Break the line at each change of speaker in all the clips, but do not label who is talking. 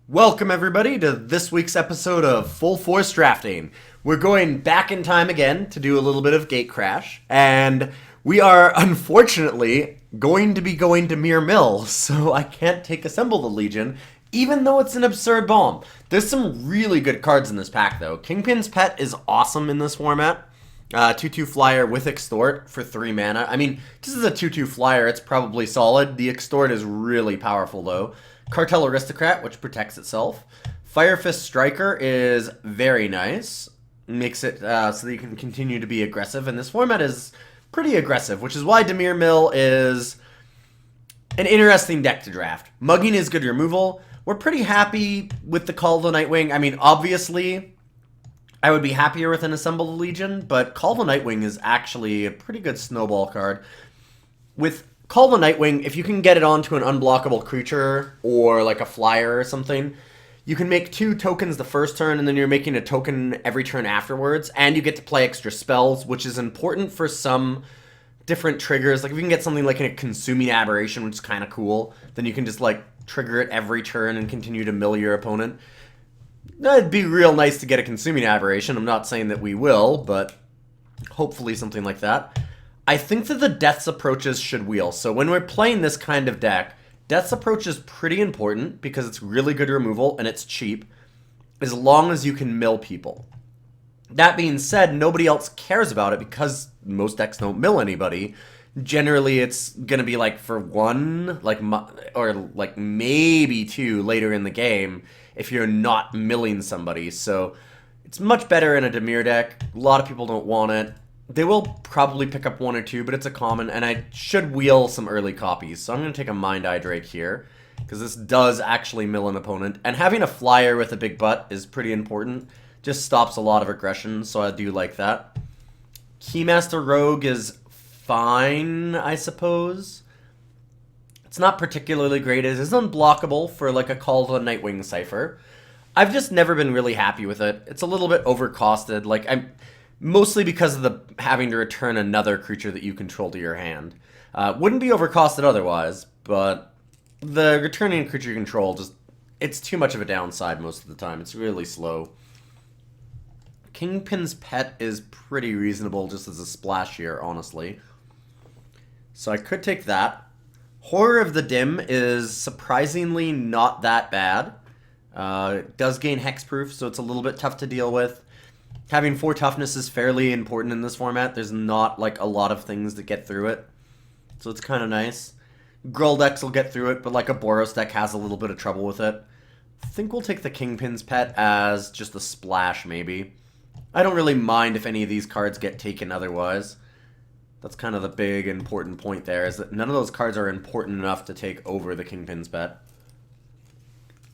Welcome, everybody, to this week's episode of Full Force Drafting. We're going back in time again to do a little bit of Gatecrash, and we are unfortunately going to be going to Mere Mill, so I can't take Assemble the Legion, even though it's an absurd bomb. There's some really good cards in this pack, though. Kingpin's Pet is awesome in this format. 2/2 flyer with Extort for 3 mana. I mean, this is a 2/2 flyer, it's probably solid. The Extort is really powerful, though. Cartel Aristocrat, which protects itself. Fire Fist Striker is very nice. Makes it so that you can continue to be aggressive. And this format is pretty aggressive, which is why Dimir Mill is an interesting deck to draft. Mugging is good removal. We're pretty happy with the Call of the Nightwing. I mean, obviously, I would be happier with an Assemble the Legion, but Call of the Nightwing is actually a pretty good snowball card. With Call the Nightwing, if you can get it onto an unblockable creature or like a flyer or something, you can make 2 tokens the first turn and then you're making a token every turn afterwards, and you get to play extra spells, which is important for some different triggers. Like if you can get something like a Consuming Aberration, which is kind of cool, then you can just like trigger it every turn and continue to mill your opponent. That'd be real nice to get a Consuming Aberration. I'm not saying that we will, but hopefully something like that. I think that the Death's Approaches should wheel. So when we're playing this kind of deck, Death's Approach is pretty important because it's really good removal and it's cheap, as long as you can mill people. That being said, nobody else cares about it because most decks don't mill anybody. Generally, it's going to be like for 1, or like maybe 2 later in the game if you're not milling somebody. So it's much better in a Dimir deck. A lot of people don't want it. They will probably pick up 1 or 2, but it's a common, and I should wheel some early copies. So I'm going to take a Mind Eye Drake here, because this does actually mill an opponent. And having a flyer with a big butt is pretty important. Just stops a lot of aggression, so I do like that. Keymaster Rogue is fine, I suppose. It's not particularly great. It is unblockable for like a Call of the Nightwing Cipher. I've just never been really happy with it. It's a little bit overcosted. Mostly because of the having to return another creature that you control to your hand. Wouldn't be overcosted otherwise, but the returning a creature you control it's too much of a downside most of the time. It's really slow. Kingpin's Pet is pretty reasonable just as a splash here, honestly. So I could take that. Horror of the Dim is surprisingly not that bad. It does gain hexproof, so it's a little bit tough to deal with. Having 4 toughness is fairly important in this format. There's not like a lot of things that get through it, so it's kind of nice. Gruul decks will get through it, but like a Boros deck has a little bit of trouble with it. I think we'll take the Kingpin's Pet as just a splash, maybe. I don't really mind if any of these cards get taken otherwise. That's kind of the big important point there, is that none of those cards are important enough to take over the Kingpin's Pet.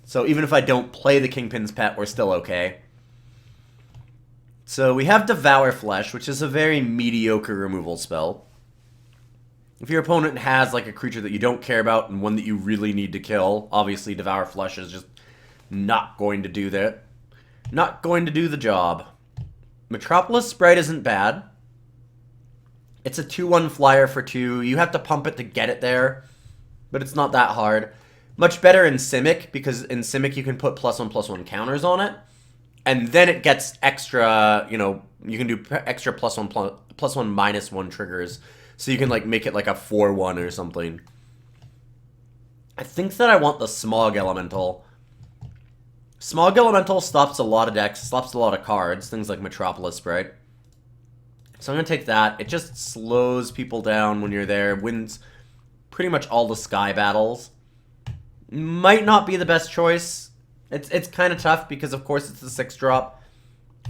So even if I don't play the Kingpin's Pet, we're still okay. So we have Devour Flesh, which is a very mediocre removal spell. If your opponent has like a creature that you don't care about and one that you really need to kill, obviously Devour Flesh is just not going to do that. Not going to do the job. Metropolis Sprite isn't bad. It's a 2/1 flyer for 2. You have to pump it to get it there, but it's not that hard. Much better in Simic, because in Simic you can put +1/+1 counters on it. And then it gets extra, you can do extra +1/+1 triggers. So you can like make it like a 4/1 or something. I think that I want the Smog Elemental. Smog Elemental stops a lot of decks, stops a lot of cards, things like Metropolis Sprite. So I'm going to take that. It just slows people down when you're there, wins pretty much all the Sky battles. Might not be the best choice. It's kind of tough because, of course, it's the 6-drop.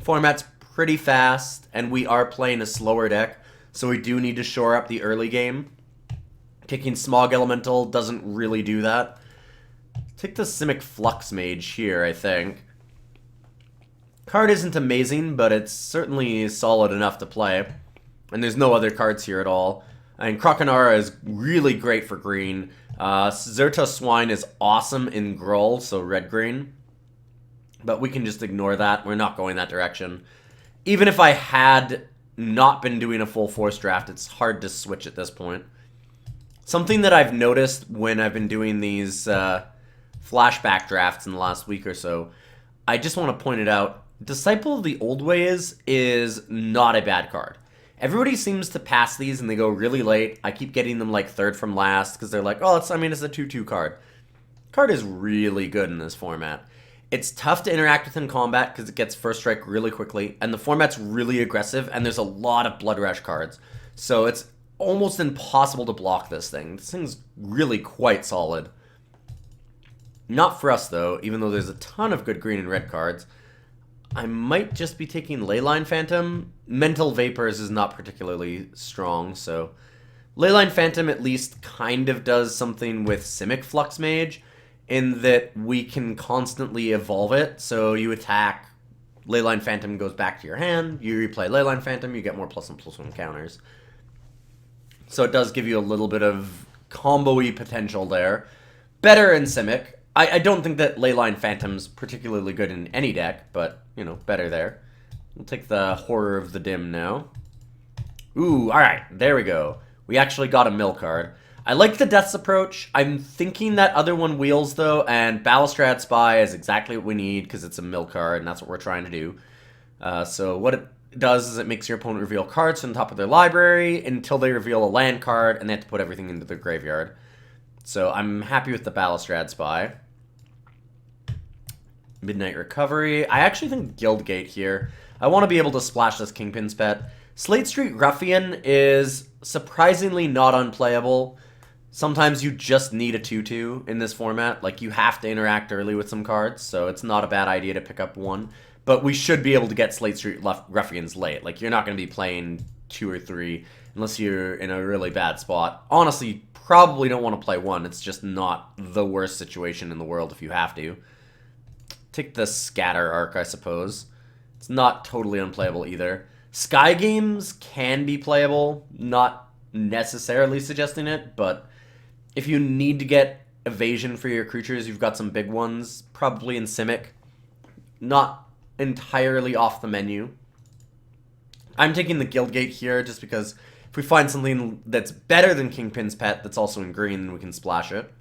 Format's pretty fast, and we are playing a slower deck, so we do need to shore up the early game. Kicking Smog Elemental doesn't really do that. Take the Simic Flux Mage here, I think. Card isn't amazing, but it's certainly solid enough to play. And there's no other cards here at all. And Krakenara is really great for green. Zerta Swine is awesome in Gruul, so red-green. But we can just ignore that. We're not going that direction. Even if I had not been doing a full force draft, it's hard to switch at this point. Something that I've noticed when I've been doing these flashback drafts in the last week or so, I just want to point it out. Disciple of the Old Ways is not a bad card. Everybody seems to pass these and they go really late. I keep getting them like third from last because they're like, oh, it's a 2/2 card. Card is really good in this format. It's tough to interact with in combat because it gets first strike really quickly, and the format's really aggressive, and there's a lot of Blood Rush cards. So it's almost impossible to block this thing. This thing's really quite solid. Not for us, though, even though there's a ton of good green and red cards. I might just be taking Leyline Phantom. Mental Vapors is not particularly strong, so Leyline Phantom at least kind of does something with Simic Flux Mage, in that we can constantly evolve it. So you attack, Leyline Phantom goes back to your hand, you replay Leyline Phantom, you get more +1/+1 counters. So it does give you a little bit of combo-y potential there. Better in Simic. I don't think that Leyline Phantom's particularly good in any deck, but, you know, better there. We'll take the Horror of the Dim now. Ooh, alright, there we go. We actually got a mill card. I like the Death's Approach. I'm thinking that other one wheels, though, and Balustrade Spy is exactly what we need, because it's a mill card, and that's what we're trying to do. So what it does is it makes your opponent reveal cards from the top of their library until they reveal a land card, and they have to put everything into their graveyard. So I'm happy with the Balustrade Spy. Midnight Recovery. I actually think Guildgate here. I want to be able to splash this Kingpin's Pet. Slate Street Ruffian is surprisingly not unplayable. Sometimes you just need a 2/2 in this format. Like, you have to interact early with some cards, so it's not a bad idea to pick up one. But we should be able to get Slate Street Ruffians late. Like, you're not going to be playing 2 or 3 unless you're in a really bad spot. Honestly, you probably don't want to play 1. It's just not the worst situation in the world if you have to. Take the Scatter Arc, I suppose. It's not totally unplayable either. Sky Games can be playable, not necessarily suggesting it, but if you need to get evasion for your creatures, you've got some big ones, probably in Simic. Not entirely off the menu. I'm taking the Guildgate here just because if we find something that's better than Kingpin's Pet that's also in green, then we can splash it.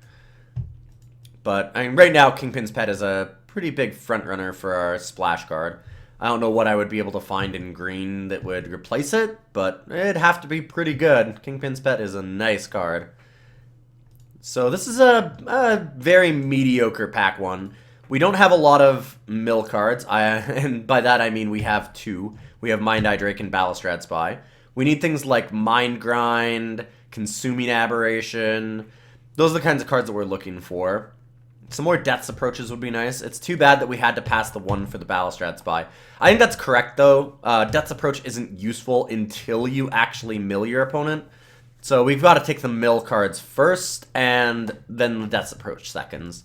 But, I mean, right now, Kingpin's Pet is a pretty big front runner for our splash card. I don't know what I would be able to find in green that would replace it, but it'd have to be pretty good. Kingpin's Pet is a nice card. So this is a very mediocre pack one. We don't have a lot of mill cards, and by that I mean we have 2. We have Mind Eye Drake and Balustrade Spy. We need things like Mind Grind, Consuming Aberration. Those are the kinds of cards that we're looking for. Some more Death's Approaches would be nice. It's too bad that we had to pass the 1 for the Balustrade Spy. I think that's correct, though. Death's Approach isn't useful until you actually mill your opponent. So we've got to take the mill cards first, and then the Death's Approach seconds.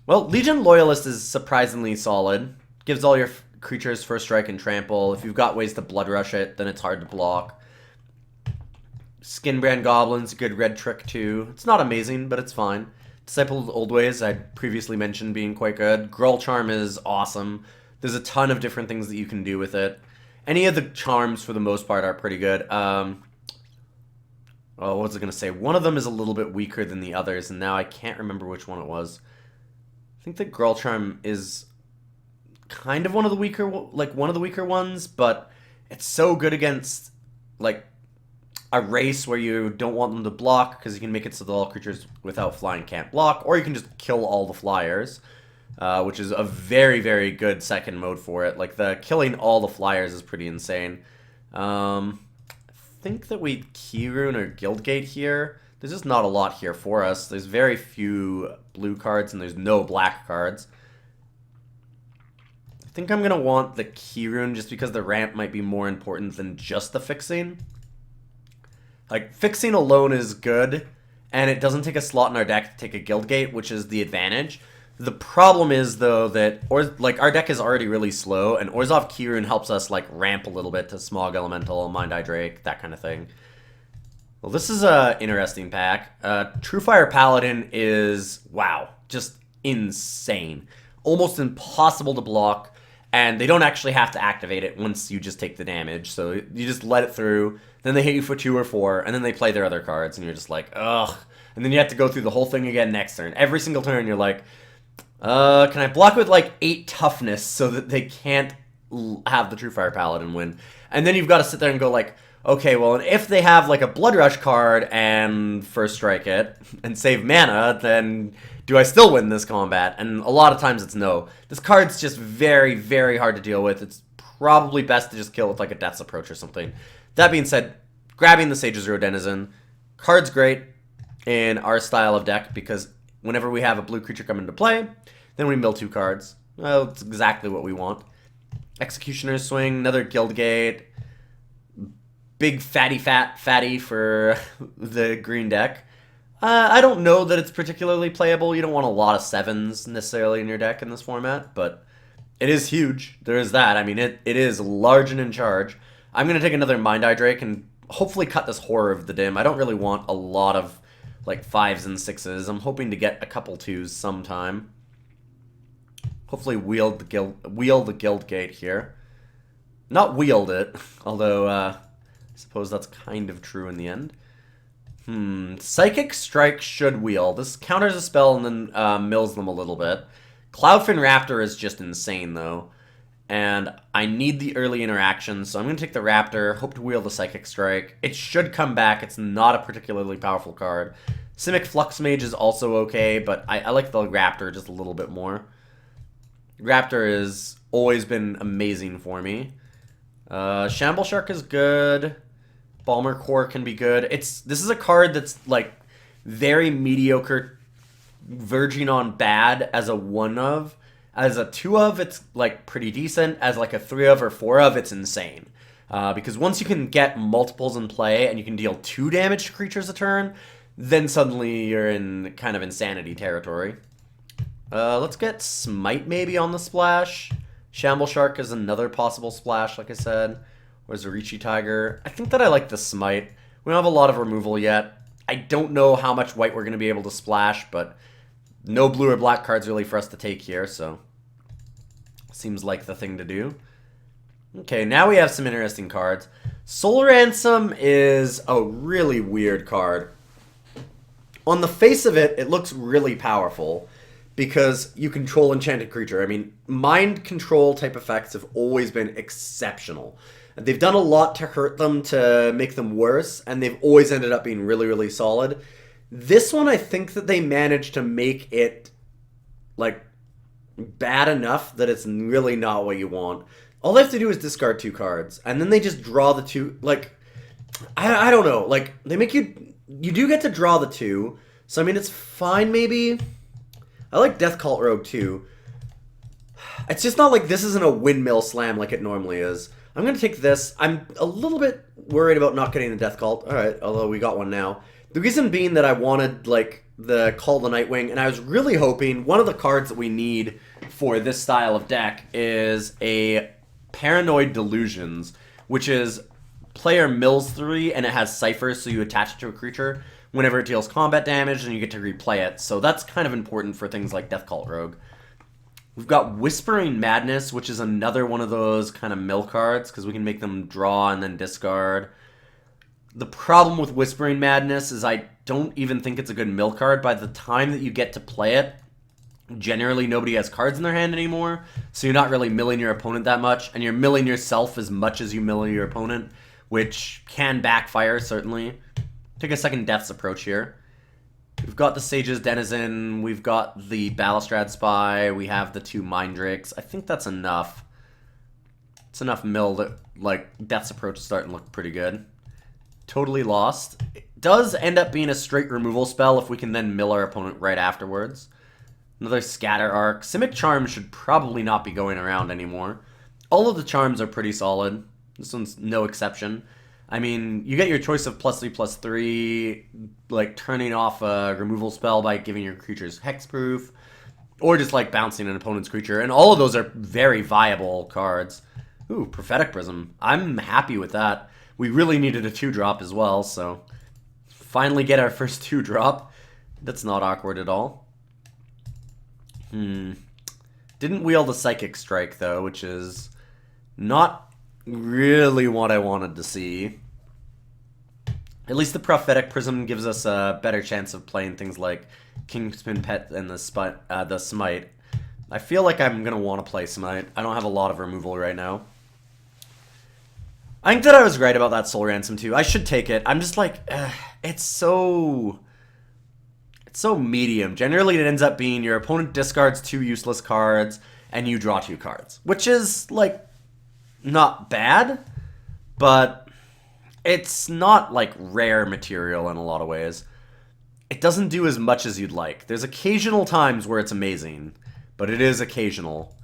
Well, Legion Loyalist is surprisingly solid. Gives all your creatures first strike and trample. If you've got ways to Blood Rush it, then it's hard to block. Skinbrand Goblin's a good red trick, too. It's not amazing, but it's fine. Disciple of the Old Ways, I previously mentioned being quite good. Gruul Charm is awesome. There's a ton of different things that you can do with it. Any of the charms, for the most part, are pretty good. Oh, what was I going to say? One of them is a little bit weaker than the others, and now I can't remember which one it was. I think that Gruul Charm is kind of one of the weaker ones, but it's so good against, like, a race where you don't want them to block, because you can make it so that all creatures without flying can't block, or you can just kill all the flyers, which is a very, very good second mode for it. Like, the killing all the flyers is pretty insane. I think that we Keyrune or Guildgate here. There's just not a lot here for us. There's very few blue cards, and there's no black cards. I think I'm going to want the Keyrune just because the ramp might be more important than just the fixing. Like, fixing alone is good, and it doesn't take a slot in our deck to take a Guildgate, which is the advantage. The problem is, though, that our deck is already really slow, and Orzhov Keyrune helps us, like, ramp a little bit to Smog Elemental, Mind Eye Drake, that kind of thing. Well, this is a interesting pack. Truefire Paladin is, wow, just insane. Almost impossible to block, and they don't actually have to activate it once you just take the damage. So you just let it through, then they hit you for 2 or 4, and then they play their other cards, and you're just like, ugh. and then you have to go through the whole thing again next turn. Every single turn, you're like, can I block with like 8 toughness so that they can't have the True Fire Paladin win? And then you've got to sit there and go like, okay, well, if they have like a Blood Rush card and First Strike it and save mana, then do I still win this combat? And a lot of times it's no. This card's just very, very hard to deal with. It's probably best to just kill with like a Death's Approach or something. That being said, grabbing the Sage of Zero Denizen, card's great in our style of deck because whenever we have a blue creature come into play, then we mill 2 cards. Well, it's exactly what we want. Executioner's Swing, another Guildgate. Big fatty for the green deck. I don't know that it's particularly playable. You don't want a lot of 7s necessarily in your deck in this format, but it is huge. There is that. I mean, it is large and in charge. I'm going to take another Mind Eye Drake and hopefully cut this Horror of the Dim. I don't really want a lot of like 5s and 6s. I'm hoping to get a couple 2s sometime. Hopefully wield the Guildgate here. Not wield it, although I suppose that's kind of true in the end. Psychic Strike should wheel. This counters a spell and then mills them a little bit. Cloudfin Raptor is just insane, though. And I need the early interaction, so I'm going to take the Raptor, hope to wheel the Psychic Strike. It should come back. It's not a particularly powerful card. Simic Flux Mage is also okay, but I like the Raptor just a little bit more. Raptor has always been amazing for me. Shamble Shark is good. Balmer Core can be good. This is a card that's like very mediocre, verging on bad as a 1 of. As a 2 of, it's like pretty decent. As like a 3 of or 4 of, it's insane. Because once you can get multiples in play and you can deal 2 damage to creatures a turn, then suddenly you're in kind of insanity territory. Let's get Smite maybe on the splash. Shamble Shark is another possible splash, like I said. Or Zarichi Tiger. I think that I like the Smite. We don't have a lot of removal yet. I don't know how much white we're going to be able to splash, but no blue or black cards really for us to take here, so seems like the thing to do. Okay, now we have some interesting cards. Soul Ransom is a really weird card. On the face of it, it looks really powerful because you control enchanted creature. I mean, mind control type effects have always been exceptional. They've done a lot to hurt them to make them worse, and they've always ended up being really, really solid. This one, I think that they managed to make it, like, bad enough that it's really not what you want. All they have to do is discard 2 cards, and then they just draw the 2, like, I don't know, like, they make you do get to draw the 2, so I mean, it's fine maybe. I like Death Cult Rogue too. It's just not like this isn't a windmill slam like it normally is. I'm going to take this. I'm a little bit worried about not getting the Death Cult. Alright, although we got one now. The reason being that I wanted, like, the Call the Nightwing, and I was really hoping one of the cards that we need for this style of deck is a Paranoid Delusions, which is player mills 3 and it has ciphers, so you attach it to a creature whenever it deals combat damage and you get to replay it. So that's kind of important for things like Death Cult Rogue. We've got Whispering Madness, which is another one of those kind of mill cards, because we can make them draw and then discard. The problem with Whispering Madness is I don't even think it's a good mill card. By the time that you get to play it, generally nobody has cards in their hand anymore, so you're not really milling your opponent that much, and you're milling yourself as much as you mill your opponent, which can backfire, certainly. Take a second Death's Approach here. We've got the Sage's Denizen, we've got the Balustrade Spy, we have the 2 Mind Drakes. I think that's enough. It's enough mill that, like, Death's Approach is starting to look pretty good. Totally Lost. It does end up being a straight removal spell if we can then mill our opponent right afterwards. Another Scatter Arc. Simic Charm should probably not be going around anymore. All of the charms are pretty solid. This one's no exception. I mean, you get your choice of +3/+3, like turning off a removal spell by giving your creatures hexproof, or just like bouncing an opponent's creature, and all of those are very viable cards. Ooh, Prophetic Prism. I'm happy with that. We really needed a 2-drop as well, so finally get our first 2-drop. That's not awkward at all. Didn't wield the Psychic Strike, though, which is not really what I wanted to see. At least the Prophetic Prism gives us a better chance of playing things like Kingspin Pet and the Smite. I feel like I'm going to want to play Smite. I don't have a lot of removal right now. I think that I was right about that Soul Ransom too. I should take it. I'm just like, it's so medium. Generally, it ends up being your opponent discards 2 useless cards, and you draw 2 cards. Which is, like, not bad, but it's not, like, rare material in a lot of ways. It doesn't do as much as you'd like. There's occasional times where it's amazing, but it is occasional.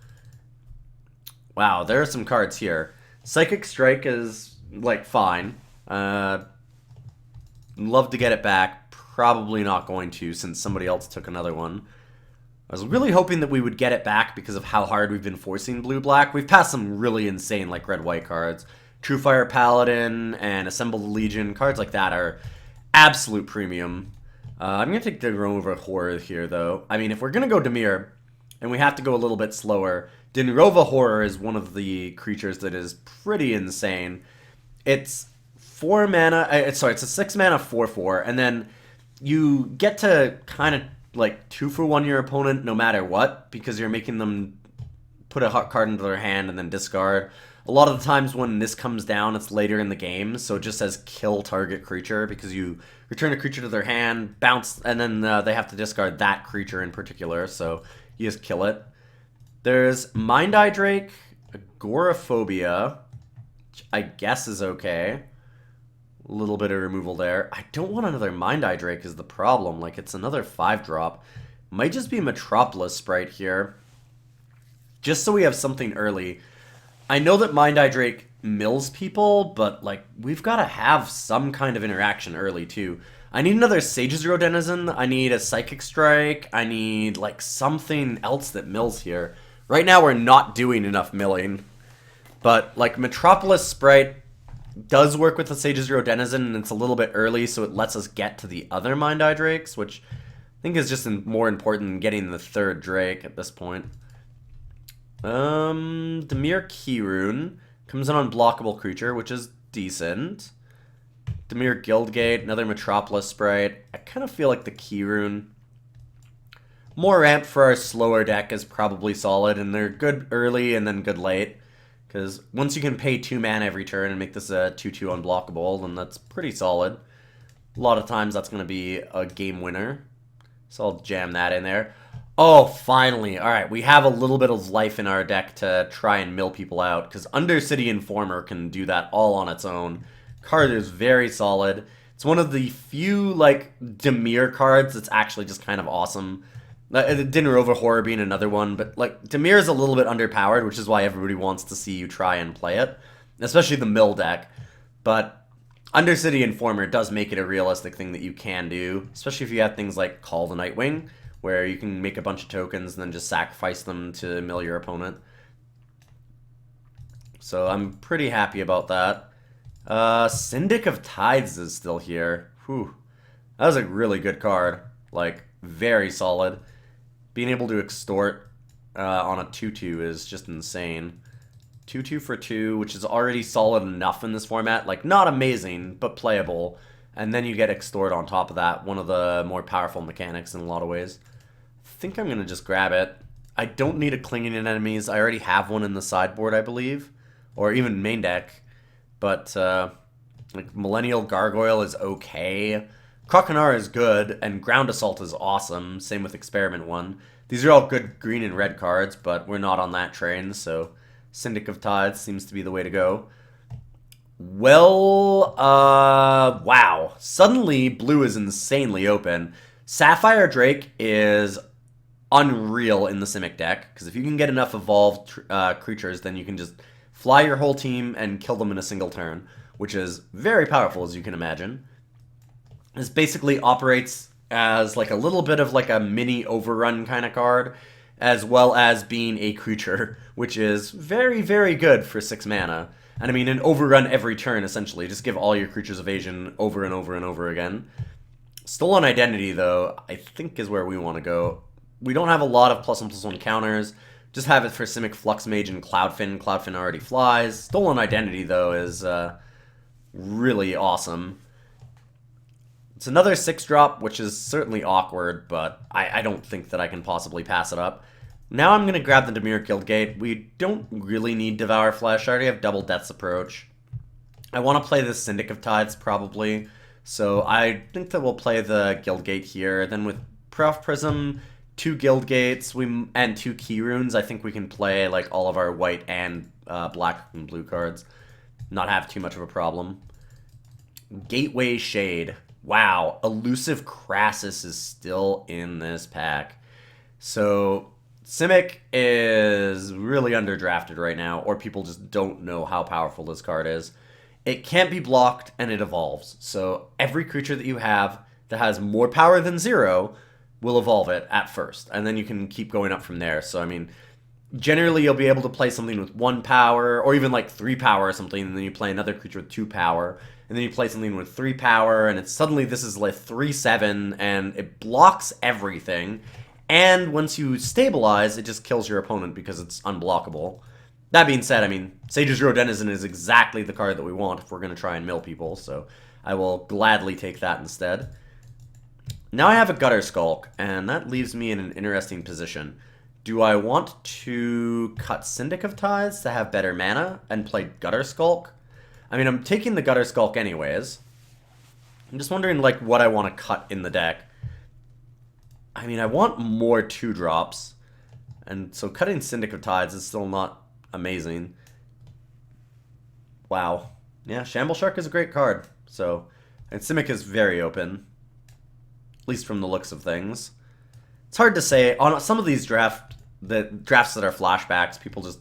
Wow, there are some cards here. Psychic Strike is, like, fine. Love to get it back. Probably not going to, since somebody else took another one. I was really hoping that we would get it back because of how hard we've been forcing blue-black. We've passed some really insane, like, red-white cards. Truefire Paladin and Assemble the Legion. Cards like that are absolute premium. I'm going to take the Rover Horror here, though. I mean, if we're going to go Dimir, and we have to go a little bit slower, Dinrova Horror is one of the creatures that is pretty insane. It's 4 mana, it's a 6 mana 4/4, and then you get to kind of like 2-for-1 your opponent no matter what, because you're making them put a hot card into their hand and then discard. A lot of the times when this comes down, it's later in the game, so it just says kill target creature, because you return a creature to their hand, bounce, and then they have to discard that creature in particular, so you just kill it. There's Mind Eye Drake, Agoraphobia, which I guess is okay. A little bit of removal there. I don't want another Mind Eye Drake is the problem. Like, it's another 5-drop. Might just be a Metropolis Sprite here. Just so we have something early. I know that Mind Eye Drake mills people, but, like, we've got to have some kind of interaction early, too. I need another Sage's Row Denizen. I need a Psychic Strike. I need, like, something else that mills here. Right now, we're not doing enough milling. But, like, Metropolis Sprite does work with the Sage's Row Denizen, and it's a little bit early, so it lets us get to the other Mind Eye Drakes, which I think is just more important than getting the 3rd Drake at this point. Dimir Keyrune comes in unblockable creature, which is decent. Dimir Guildgate, another Metropolis Sprite. I kind of feel like the Keyrune, more ramp for our slower deck, is probably solid, and they're good early and then good late. Because once you can pay 2 mana every turn and make this a 2/2 unblockable, then that's pretty solid. A lot of times that's going to be a game winner. So I'll jam that in there. Oh, finally. Alright, we have a little bit of life in our deck to try and mill people out. Because Undercity Informer can do that all on its own. Card is very solid. It's one of the few, like, Dimir cards that's actually just kind of awesome. Dinner Horror being another one, but, like, Dimir is a little bit underpowered, which is why everybody wants to see you try and play it. Especially the mill deck. But Undercity Informer does make it a realistic thing that you can do. Especially if you have things like Call the Nightwing, where you can make a bunch of tokens and then just sacrifice them to mill your opponent. So I'm pretty happy about that. Syndic of Tides is still here. Whew. That was a really good card. Like, very solid. Being able to extort on a 2/2 is just insane. 2/2 for 2, which is already solid enough in this format. Like, not amazing, but playable. And then you get extort on top of that. One of the more powerful mechanics in a lot of ways. I think I'm going to just grab it. I don't need a Clinging in enemies. I already have one in the sideboard, I believe. Or even main deck. But, like, Millennial Gargoyle is okay. Croconar is good, and Ground Assault is awesome. Same with Experiment 1. These are all good green and red cards, but we're not on that train, so Syndic of Tides seems to be the way to go. Well, wow. Suddenly, blue is insanely open. Sapphire Drake is unreal in the Simic deck, because if you can get enough evolved creatures, then you can just fly your whole team and kill them in a single turn, which is very powerful, as you can imagine. This basically operates as like a little bit of like a mini overrun kind of card, as well as being a creature, which is very, very good for 6 mana. And I mean, an overrun every turn, essentially. Just give all your creatures evasion over and over and over again. Stolen Identity, though, I think is where we want to go. We don't have a lot of +1/+1 counters. Just have it for Simic Flux Mage and Cloudfin. Cloudfin already flies. Stolen Identity, though, is really awesome. It's another 6-drop, which is certainly awkward, but I don't think that I can possibly pass it up. Now I'm going to grab the Dimir Guildgate. We don't really need Devour Flesh. I already have Double Death's Approach. I want to play the Syndic of Tides, probably. So I think that we'll play the Guildgate here. Then with Prof Prism, 2 Guildgates, and 2 Key Runes, I think we can play like all of our white and black and blue cards. Not have too much of a problem. Gateway Shade. Wow, Elusive Crassus is still in this pack. So Simic is really underdrafted right now, or people just don't know how powerful this card is. It can't be blocked, and it evolves. So every creature that you have that has more power than 0 will evolve it at first, and then you can keep going up from there. So, I mean, generally you'll be able to play something with 1 power, or even like 3 power or something, and then you play another creature with 2 power, and then you play something with 3 power, and it's suddenly this is like 3/7, and it blocks everything. And once you stabilize, it just kills your opponent because it's unblockable. That being said, I mean, Sage's Row Denizen is exactly the card that we want if we're going to try and mill people, so I will gladly take that instead. Now I have a Gutter Skulk, and that leaves me in an interesting position. Do I want to cut Syndic of Tides to have better mana and play Gutter Skulk? I mean, I'm taking the Gutter Skulk anyways. I'm just wondering, like, what I want to cut in the deck. I mean, I want more 2-drops, and so cutting Syndic of Tides is still not amazing. Wow. Yeah, Shamble Shark is a great card, so... And Simic is very open, at least from the looks of things. It's hard to say. On some of these drafts that are flashbacks, people just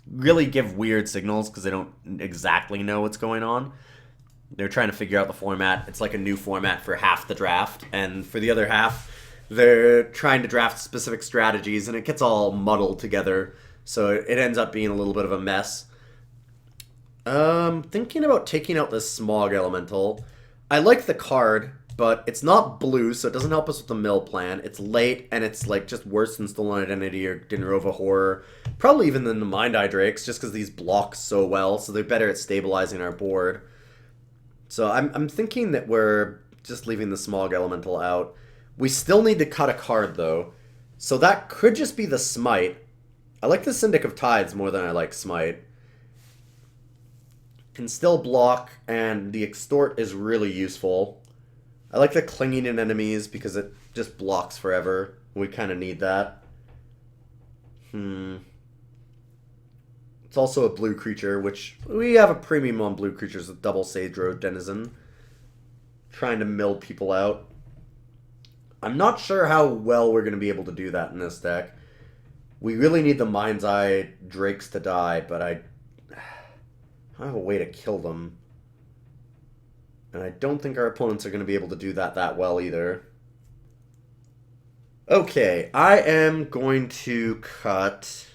really give weird signals because they don't exactly know what's going on. They're trying to figure out the format. It's like a new format for half the draft, and for the other half, they're trying to draft specific strategies, and it gets all muddled together, so it ends up being a little bit of a mess. Thinking about taking out this Smog Elemental. I like the card, but it's not blue, so it doesn't help us with the mill plan. It's late, and it's like just worse than Stolen Identity or Dinarova Horror. Probably even than the Mind Eye Drakes, just because these block so well, so they're better at stabilizing our board. So I'm thinking that we're just leaving the Smog Elemental out. We still need to cut a card, though. So that could just be the Smite. I like the Syndic of Tides more than I like Smite. Can still block, and the Extort is really useful. I like the Clinging in enemies because it just blocks forever. We kind of need that. It's also a blue creature, which we have a premium on blue creatures with double Sage Road Denizen. Trying to mill people out. I'm not sure how well we're going to be able to do that in this deck. We really need the Mind's Eye Drakes to die, but I have a way to kill them. And I don't think our opponents are going to be able to do that well either. Okay, I am going to cut,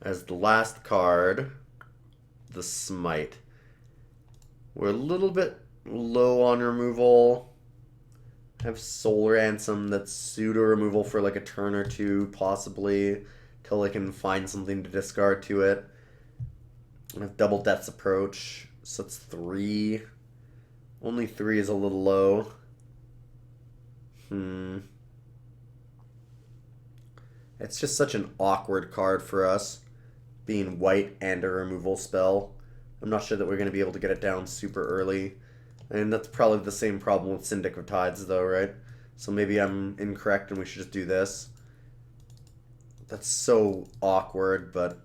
as the last card, the Smite. We're a little bit low on removal. I have Soul Ransom that's pseudo removal for like a turn or two, possibly, till I can find something to discard to it. I have Double Death's Approach, so it's 3. Only 3 is a little low. It's just such an awkward card for us, being white and a removal spell. I'm not sure that we're going to be able to get it down super early. And that's probably the same problem with Syndic of Tides, though, right? So maybe I'm incorrect and we should just do this. That's so awkward, but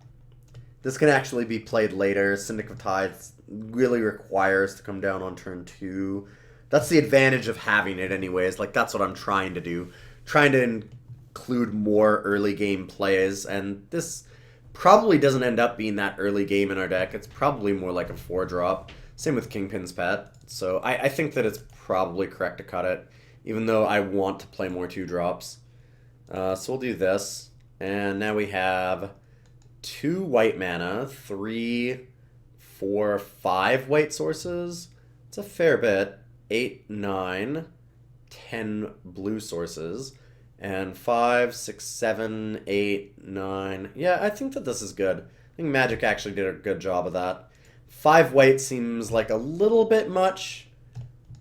this can actually be played later. Syndic of Tides really requires to come down on turn 2. That's the advantage of having it anyways. Like, that's what I'm trying to do. Trying to include more early game plays, and this probably doesn't end up being that early game in our deck. It's probably more like a 4-drop. Same with Kingpin's Pet. So I think that it's probably correct to cut it, even though I want to play more 2-drops. So we'll do this. And now we have 2 white mana, 3, 4, 5 white sources. It's a fair bit. 8, 9, 10 blue sources. And 5, 6, 7, 8, 9. Yeah, I think that this is good. I think Magic actually did a good job of that. 5 white seems like a little bit much,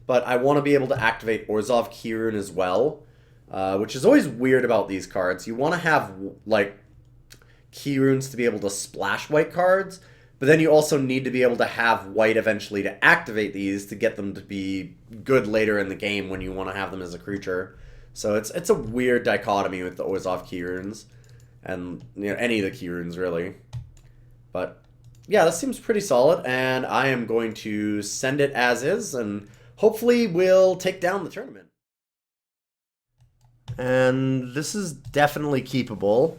but I want to be able to activate Orzhov Kieran as well, which is always weird about these cards. You want to have, like, Kieruns to be able to splash white cards, but then you also need to be able to have white eventually to activate these to get them to be good later in the game when you want to have them as a creature. So it's a weird dichotomy with the Orzhov Kieruns, and any of the Kieruns really. But yeah, this seems pretty solid, and I am going to send it as is, and hopefully we'll take down the tournament. And this is definitely keepable.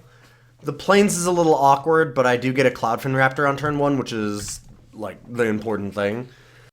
The Plains is a little awkward, but I do get a Cloudfin Raptor on turn 1, which is, like, the important thing.